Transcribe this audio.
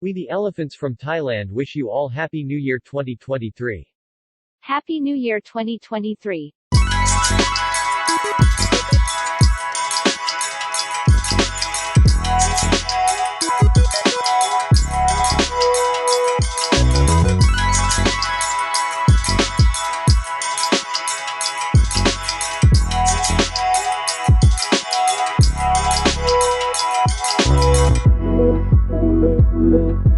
We the elephants from Thailand wish you all Happy New Year 2023. Happy New Year 2023. Thank you.